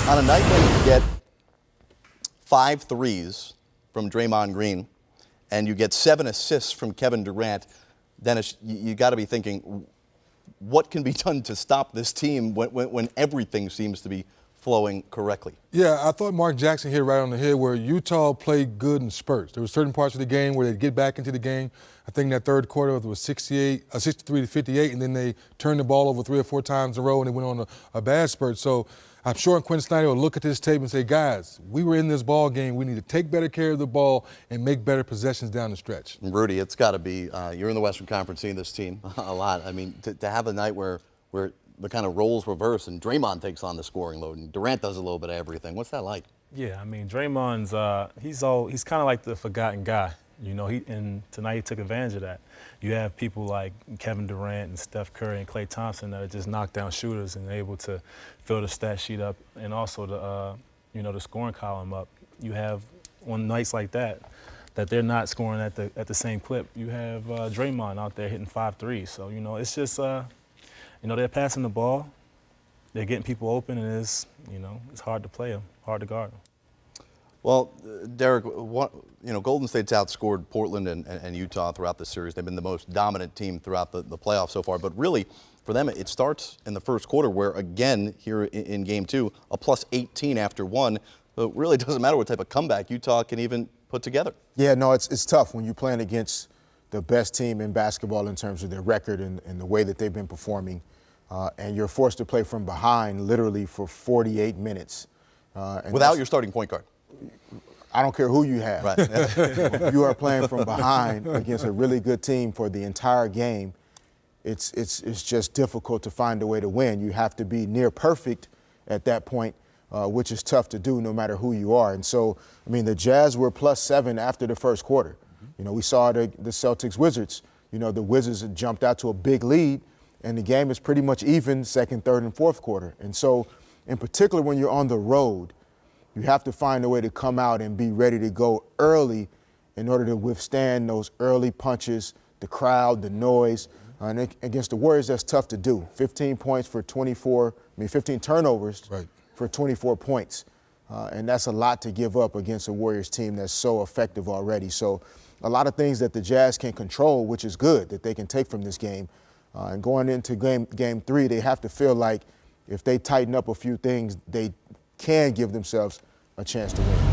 On a night when you get 5 threes from Draymond Green and you get 7 assists from Kevin Durant, Dennis, you got to be thinking, what can be done to stop this team when everything seems to be flowing correctly? Yeah, I thought Mark Jackson hit right on the head where Utah played good in spurts. There were certain parts of the game where they'd get back into the game. I think that third quarter it was 63 to 58, and then they turned the ball over 3 or 4 times in a row, and they went on a bad spurt. So I'm sure Quinn Snyder will look at this tape and say, guys, we were in this ball game. We need to take better care of the ball and make better possessions down the stretch. Rudy, it's got to be, you're in the Western Conference seeing this team a lot. I mean, to have a night where the kind of roles reverse and Draymond takes on the scoring load and Durant does a little bit of everything. What's that like? Yeah, I mean, Draymond's he's kind of like the forgotten guy. You know, and tonight he took advantage of that. You have people like Kevin Durant and Steph Curry and Klay Thompson that are just knockdown shooters and able to fill the stat sheet up and also the scoring column up. You have on nights like that they're not scoring at the same clip. You have Draymond out there hitting 5 threes. So it's just they're passing the ball, they're getting people open, and it's hard to play them, hard to guard them. Well, Derek, Golden State's outscored Portland and Utah throughout the series. They've been the most dominant team throughout the playoffs so far. But really, for them, it starts in the first quarter where, again, here in Game 2, a plus 18 after 1. So it really doesn't matter what type of comeback Utah can even put together. Yeah, no, it's tough when you're playing against the best team in basketball in terms of their record and the way that they've been performing. And you're forced to play from behind literally for 48 minutes. Without your starting point guard. I don't care who you have. Right. You are playing from behind against a really good team for the entire game. It's just difficult to find a way to win. You have to be near perfect at that point, which is tough to do no matter who you are. And so, I mean, the Jazz were +7 after the first quarter. We saw the Celtics-Wizards. The Wizards had jumped out to a big lead, and the game is pretty much even second, third, and fourth quarter. And so, in particular, when you're on the road, you have to find a way to come out and be ready to go early in order to withstand those early punches, the crowd, the noise. And against the Warriors, that's tough to do. 15 turnovers for 24 points. And that's a lot to give up against a Warriors team that's so effective already. So a lot of things that the Jazz can control, which is good, that they can take from this game. And going into game 3, they have to feel like if they tighten up a few things, they can give themselves a chance to win.